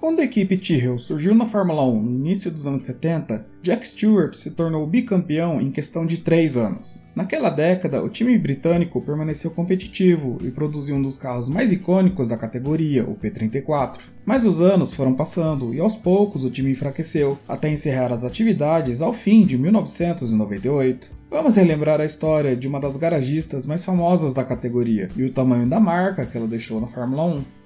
Quando a equipe Tyrrell surgiu na Fórmula 1 no início dos anos 70, Jack Stewart se tornou bicampeão em questão de 3 anos. Naquela década, o time britânico permaneceu competitivo e produziu um dos carros mais icônicos da categoria, o P34. Mas os anos foram passando e aos poucos o time enfraqueceu, até encerrar as atividades ao fim de 1998. Vamos relembrar a história de uma das garagistas mais famosas da categoria e o tamanho da marca que ela deixou na Fórmula 1.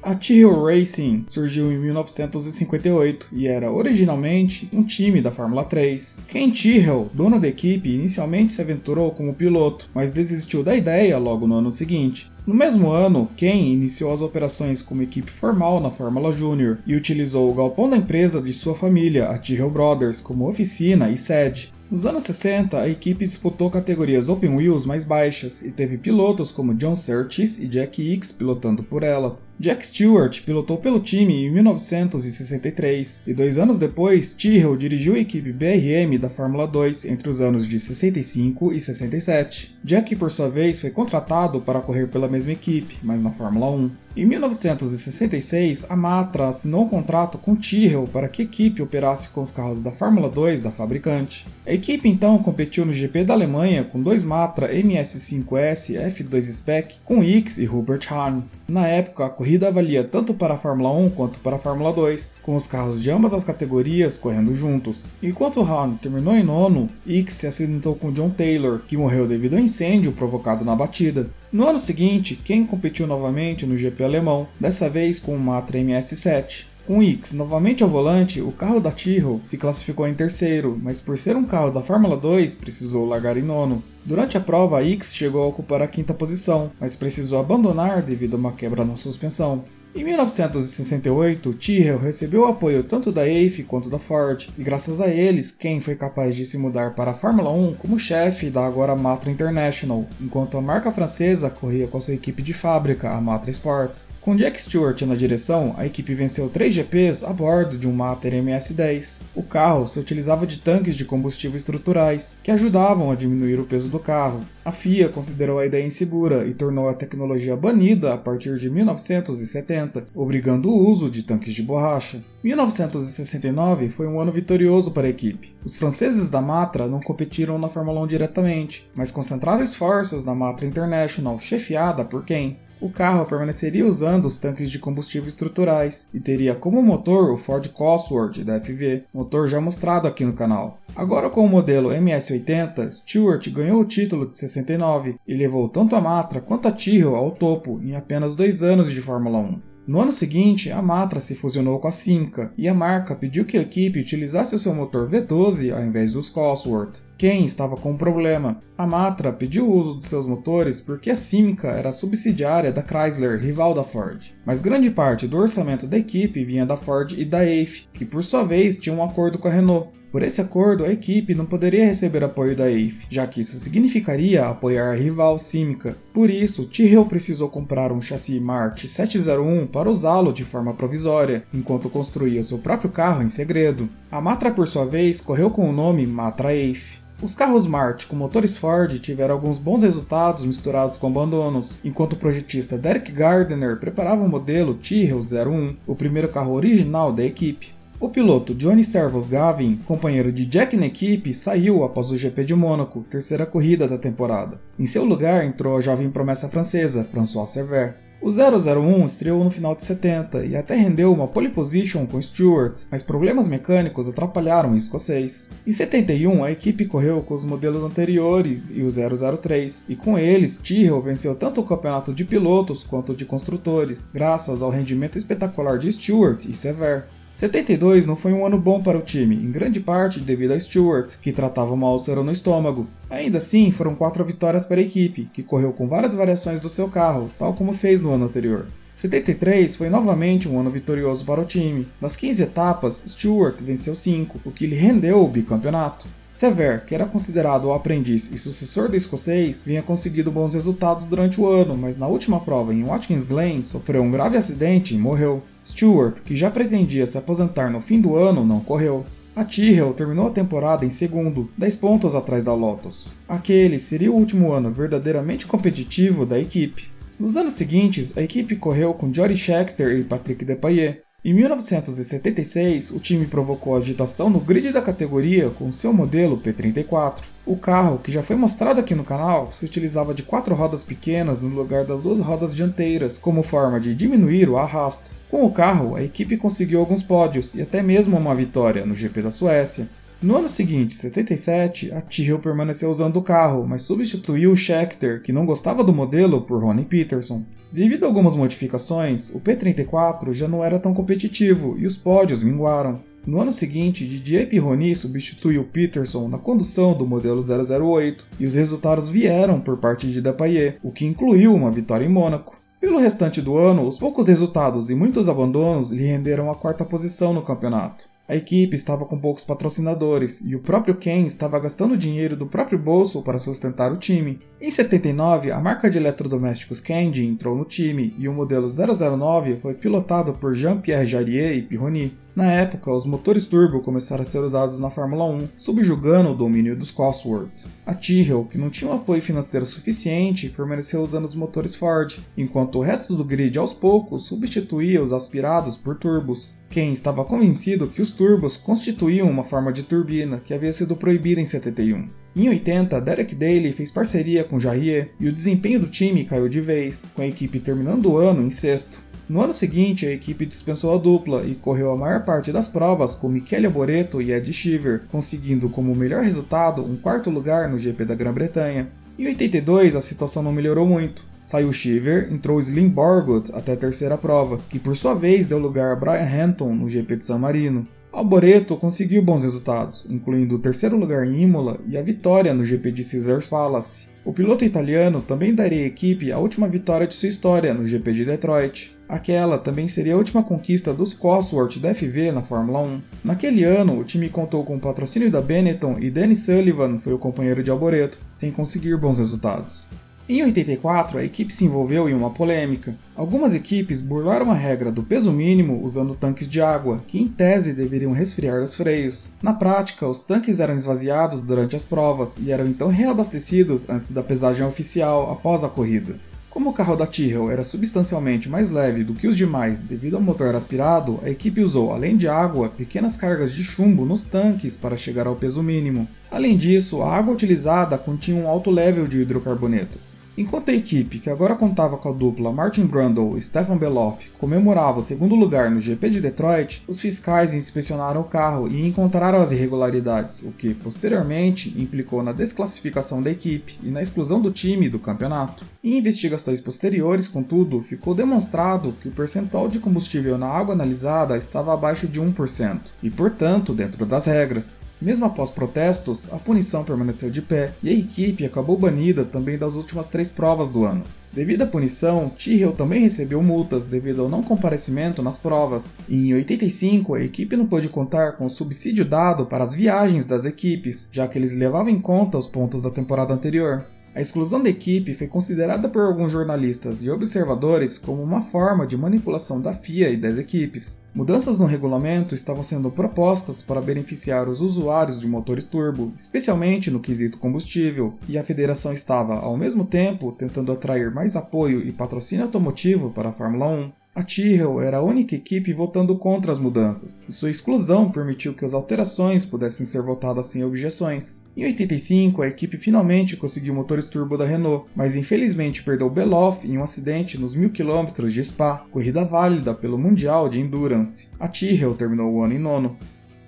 A Tyrrell Racing surgiu em 1958 e era originalmente um time da Fórmula 3. Ken Tyrrell, dono da equipe, inicialmente se aventurou como piloto, mas desistiu da ideia logo no ano seguinte. No mesmo ano, Ken iniciou as operações como equipe formal na Fórmula Júnior e utilizou o galpão da empresa de sua família, a Tyrrell Brothers, como oficina e sede. Nos anos 60, a equipe disputou categorias Open Wheels mais baixas e teve pilotos como John Surtees e Jack Ickx pilotando por ela. Jack Stewart pilotou pelo time em 1963 e 2 anos depois, Tyrrell dirigiu a equipe BRM da Fórmula 2 entre os anos de 65 e 67. Jack, por sua vez, foi contratado para correr pela mesma equipe, mas na Fórmula 1. Em 1966, a Matra assinou um contrato com Tyrrell para que a equipe operasse com os carros da Fórmula 2 da fabricante. A equipe então competiu no GP da Alemanha com 2 Matra MS5S F2 Spec com Ickx e Hubert Hahn. Na época, a corrida valia tanto para a Fórmula 1 quanto para a Fórmula 2, com os carros de ambas as categorias correndo juntos. Enquanto Hahn terminou em nono, Ickx se acidentou com John Taylor, que morreu devido ao incêndio provocado na batida. No ano seguinte, Ken competiu novamente no GP alemão, dessa vez com o Matra MS7. Com Ickx novamente ao volante, o carro da Tyrrell se classificou em terceiro, mas por ser um carro da Fórmula 2, precisou largar em nono. Durante a prova, Ickx chegou a ocupar a 5ª posição, mas precisou abandonar devido a uma quebra na suspensão. Em 1968, Tyrrell recebeu o apoio tanto da EIF quanto da Ford, e graças a eles, Ken foi capaz de se mudar para a Fórmula 1 como chefe da agora Matra International, enquanto a marca francesa corria com a sua equipe de fábrica, a Matra Sports. Com Jack Stewart na direção, a equipe venceu 3 GPs a bordo de um Matra MS-10. O carro se utilizava de tanques de combustível estruturais, que ajudavam a diminuir o peso do carro. A FIA considerou a ideia insegura e tornou a tecnologia banida a partir de 1970, obrigando o uso de tanques de borracha. 1969 foi um ano vitorioso para a equipe. Os franceses da Matra não competiram na Fórmula 1 diretamente, mas concentraram esforços na Matra International, chefiada por Ken. O carro permaneceria usando os tanques de combustível estruturais e teria como motor o Ford Cosworth da FV, motor já mostrado aqui no canal. Agora com o modelo MS80, Stewart ganhou o título de 69 e levou tanto a Matra quanto a Tyrrell ao topo em apenas 2 anos de Fórmula 1. No ano seguinte, a Matra se fusionou com a Simca e a marca pediu que a equipe utilizasse o seu motor V12 ao invés dos Cosworth. Ken estava com um problema. A Matra pediu o uso de seus motores porque a Simca era subsidiária da Chrysler, rival da Ford. Mas grande parte do orçamento da equipe vinha da Ford e da EIF, que por sua vez tinham um acordo com a Renault. Por esse acordo, a equipe não poderia receber apoio da EIF, já que isso significaria apoiar a rival Simca. Por isso, Tyrrell precisou comprar um chassi March 701 para usá-lo de forma provisória, enquanto construía seu próprio carro em segredo. A Matra, por sua vez, correu com o nome Matra EIF. Os carros March com motores Ford tiveram alguns bons resultados misturados com abandonos, enquanto o projetista Derek Gardner preparava o modelo Tyrrell 01, o primeiro carro original da equipe. O piloto Johnny Servoz Gavin, companheiro de Jack na equipe, saiu após o GP de Mônaco, terceira corrida da temporada. Em seu lugar entrou a jovem promessa francesa, François Cevert. O 001 estreou no final de 70 e até rendeu uma pole position com Stewart, mas problemas mecânicos atrapalharam o escocês. Em 71, a equipe correu com os modelos anteriores e o 003, e com eles, Tyrrell venceu tanto o campeonato de pilotos quanto o de construtores, graças ao rendimento espetacular de Stewart e Cevert. 72 não foi um ano bom para o time, em grande parte devido a Stewart, que tratava uma úlcera no estômago. Ainda assim, foram 4 vitórias para a equipe, que correu com várias variações do seu carro, tal como fez no ano anterior. 73 foi novamente um ano vitorioso para o time. Das 15 etapas, Stewart venceu 5, o que lhe rendeu o bicampeonato. Cevert, que era considerado o aprendiz e sucessor do escocês, vinha conseguindo bons resultados durante o ano, mas na última prova em Watkins Glen sofreu um grave acidente e morreu. Stewart, que já pretendia se aposentar no fim do ano, não correu. A Tyrrell terminou a temporada em segundo, 10 pontos atrás da Lotus. Aquele seria o último ano verdadeiramente competitivo da equipe. Nos anos seguintes, a equipe correu com Jody Scheckter e Patrick Depailler. Em 1976, o time provocou agitação no grid da categoria com seu modelo P34. O carro, que já foi mostrado aqui no canal, se utilizava de 4 rodas pequenas no lugar das 2 rodas dianteiras, como forma de diminuir o arrasto. Com o carro, a equipe conseguiu alguns pódios e até mesmo uma vitória no GP da Suécia. No ano seguinte, 77, a Tyrrell permaneceu usando o carro, mas substituiu o Scheckter, que não gostava do modelo, por Ronnie Peterson. Devido a algumas modificações, o P34 já não era tão competitivo e os pódios minguaram. No ano seguinte, Didier Pironi substituiu Peterson na condução do modelo 008 e os resultados vieram por parte de Depailler, o que incluiu uma vitória em Mônaco. Pelo restante do ano, os poucos resultados e muitos abandonos lhe renderam a 4ª posição no campeonato. A equipe estava com poucos patrocinadores e o próprio Ken estava gastando dinheiro do próprio bolso para sustentar o time. Em 79, a marca de eletrodomésticos Candy entrou no time e o modelo 009 foi pilotado por Jean-Pierre Jarier e Pironi. Na época, os motores turbo começaram a ser usados na Fórmula 1, subjugando o domínio dos Cosworth. A Tyrrell, que não tinha um apoio financeiro suficiente, permaneceu usando os motores Ford, enquanto o resto do grid aos poucos substituía os aspirados por turbos. Ken estava convencido que os turbos constituíam uma forma de turbina que havia sido proibida em 71. Em 80, Derek Daly fez parceria com Jarier e o desempenho do time caiu de vez, com a equipe terminando o ano em 6º. No ano seguinte, a equipe dispensou a dupla e correu a maior parte das provas com Michele Alboreto e Ed Sheever, conseguindo como melhor resultado um 4º lugar no GP da Grã-Bretanha. Em 82, a situação não melhorou muito. Saiu Sheever, entrou Slim Borgut até a 3ª prova, que por sua vez deu lugar a Brian Hanton no GP de San Marino. Alboreto conseguiu bons resultados, incluindo o 3º lugar em Imola e a vitória no GP de Caesars Palace. O piloto italiano também daria à equipe a última vitória de sua história no GP de Detroit. Aquela também seria a última conquista dos Cosworth da FV na Fórmula 1. Naquele ano, o time contou com o patrocínio da Benetton e Danny Sullivan foi o companheiro de Alboreto, sem conseguir bons resultados. Em 84, a equipe se envolveu em uma polêmica. Algumas equipes burlaram a regra do peso mínimo usando tanques de água, que em tese deveriam resfriar os freios. Na prática, os tanques eram esvaziados durante as provas e eram então reabastecidos antes da pesagem oficial após a corrida. Como o carro da Tyrrell era substancialmente mais leve do que os demais devido ao motor aspirado, a equipe usou, além de água, pequenas cargas de chumbo nos tanques para chegar ao peso mínimo. Além disso, a água utilizada continha um alto level de hidrocarbonetos. Enquanto a equipe, que agora contava com a dupla Martin Brundle e Stefan Beloff, comemorava o 2º lugar no GP de Detroit, os fiscais inspecionaram o carro e encontraram as irregularidades, o que, posteriormente, implicou na desclassificação da equipe e na exclusão do time do campeonato. Em investigações posteriores, contudo, ficou demonstrado que o percentual de combustível na água analisada estava abaixo de 1%, e, portanto, dentro das regras. Mesmo após protestos, a punição permaneceu de pé e a equipe acabou banida também das últimas 3 provas do ano. Devido à punição, Tyrrell também recebeu multas devido ao não comparecimento nas provas. E em 85, a equipe não pôde contar com o subsídio dado para as viagens das equipes, já que eles levavam em conta os pontos da temporada anterior. A exclusão da equipe foi considerada por alguns jornalistas e observadores como uma forma de manipulação da FIA e das equipes. Mudanças no regulamento estavam sendo propostas para beneficiar os usuários de motores turbo, especialmente no quesito combustível, e a federação estava, ao mesmo tempo, tentando atrair mais apoio e patrocínio automotivo para a Fórmula 1. A Tyrrell era a única equipe votando contra as mudanças, e sua exclusão permitiu que as alterações pudessem ser votadas sem objeções. Em 85, a equipe finalmente conseguiu motores turbo da Renault, mas infelizmente perdeu Beloff em um acidente nos 1000 km de Spa, corrida válida pelo Mundial de Endurance. A Tyrrell terminou o ano em 9º.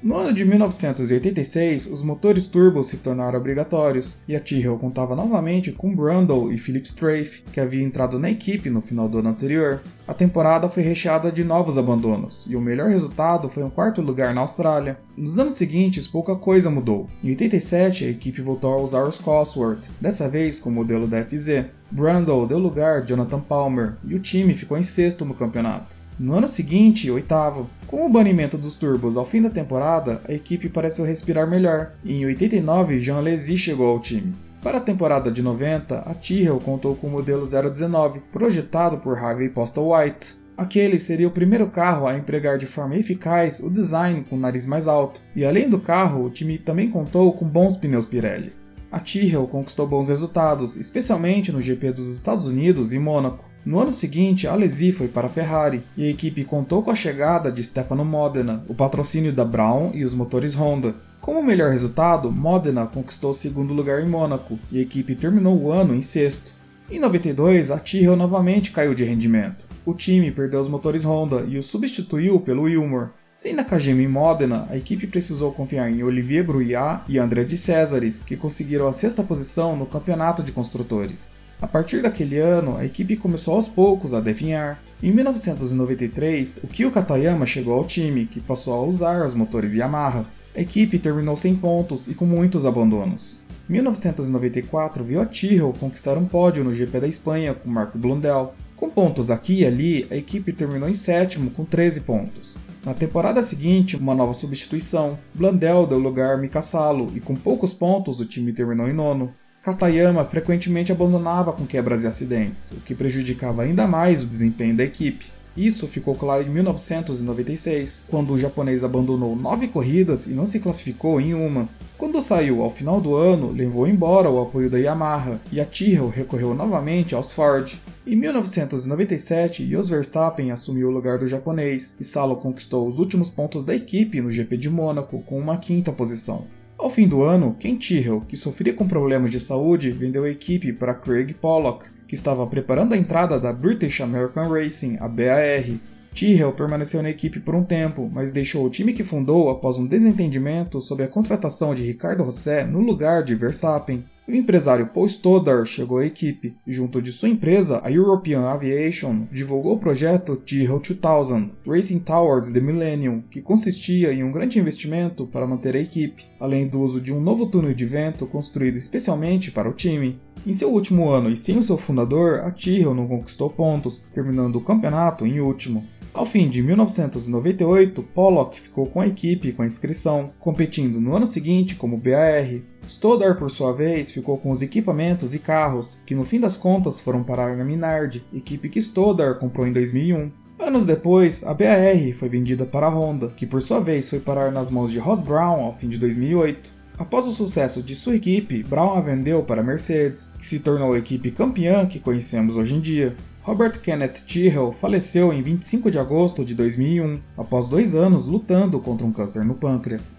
No ano de 1986, os motores turbo se tornaram obrigatórios, e a Tyrrell contava novamente com Brundle e Philip Strafe, que havia entrado na equipe no final do ano anterior. A temporada foi recheada de novos abandonos, e o melhor resultado foi um 4º lugar na Austrália. Nos anos seguintes, pouca coisa mudou. Em 87, a equipe voltou a usar os Cosworth, dessa vez com o modelo da FZ. Brundle deu lugar a Jonathan Palmer, e o time ficou em 6º no campeonato. No ano seguinte, 8º. Com o banimento dos turbos ao fim da temporada, a equipe pareceu respirar melhor, e em 89 Jean Alesi chegou ao time. Para a temporada de 90, a Tyrrell contou com o modelo 019, projetado por Harvey Postlethwaite. Aquele seria o primeiro carro a empregar de forma eficaz o design com o nariz mais alto, e além do carro, o time também contou com bons pneus Pirelli. A Tyrrell conquistou bons resultados, especialmente no GP dos Estados Unidos e Mônaco. No ano seguinte, Alesi foi para a Ferrari, e a equipe contou com a chegada de Stefano Modena, o patrocínio da Brown e os motores Honda. Como melhor resultado, Modena conquistou o segundo lugar em Mônaco, e a equipe terminou o ano em sexto. Em 92, a Tyrrell novamente caiu de rendimento. O time perdeu os motores Honda e o substituiu pelo Wilmore. Sem Nakajima em Modena, a equipe precisou confiar em Olivier Bruyat e André de Césares, que conseguiram a sexta posição no campeonato de construtores. A partir daquele ano, a equipe começou aos poucos a definhar. Em 1993, o Kyo Katayama chegou ao time, que passou a usar os motores Yamaha. A equipe terminou sem pontos e com muitos abandonos. 1994 viu a Tyrrell conquistar um pódio no GP da Espanha com Marco Blundell. Com pontos aqui e ali, a equipe terminou em sétimo com 13 pontos. Na temporada seguinte, uma nova substituição. Blundell deu lugar a Mika Salo e com poucos pontos o time terminou em nono. Katayama frequentemente abandonava com quebras e acidentes, o que prejudicava ainda mais o desempenho da equipe. Isso ficou claro em 1996, quando o japonês abandonou 9 corridas e não se classificou em uma. Quando saiu ao final do ano, levou embora o apoio da Yamaha, e a Tyrrell recorreu novamente aos Ford. Em 1997, Jos Verstappen assumiu o lugar do japonês, e Salo conquistou os últimos pontos da equipe no GP de Mônaco com uma quinta posição. Ao fim do ano, Ken Tyrrell, que sofria com problemas de saúde, vendeu a equipe para Craig Pollock, que estava preparando a entrada da British American Racing, a BAR. Tyrrell permaneceu na equipe por um tempo, mas deixou o time que fundou após um desentendimento sobre a contratação de Ricardo Rosset no lugar de Verstappen. O empresário Paul Stoddart chegou à equipe, e junto de sua empresa, a European Aviation, divulgou o projeto Tyrrell 2000, Racing Towards the Millennium, que consistia em um grande investimento para manter a equipe, além do uso de um novo túnel de vento construído especialmente para o time. Em seu último ano e sem o seu fundador, a Tyrrell não conquistou pontos, terminando o campeonato em último. Ao fim de 1998, Pollock ficou com a equipe com a inscrição, competindo no ano seguinte como BAR. Stoddart, por sua vez, ficou com os equipamentos e carros, que no fim das contas foram parar na Minardi, equipe que Stoddart comprou em 2001. Anos depois, a BAR foi vendida para a Honda, que por sua vez foi parar nas mãos de Ross Brawn ao fim de 2008. Após o sucesso de sua equipe, Brawn a vendeu para a Mercedes, que se tornou a equipe campeã que conhecemos hoje em dia. Robert Kenneth Tyrrell faleceu em 25 de agosto de 2001, após 2 anos lutando contra um câncer no pâncreas.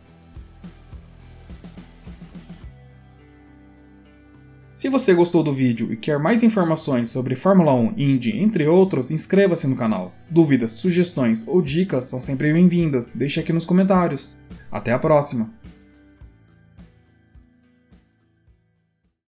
Se você gostou do vídeo e quer mais informações sobre Fórmula 1, Indy, entre outros, inscreva-se no canal. Dúvidas, sugestões ou dicas são sempre bem-vindas, deixe aqui nos comentários. Até a próxima!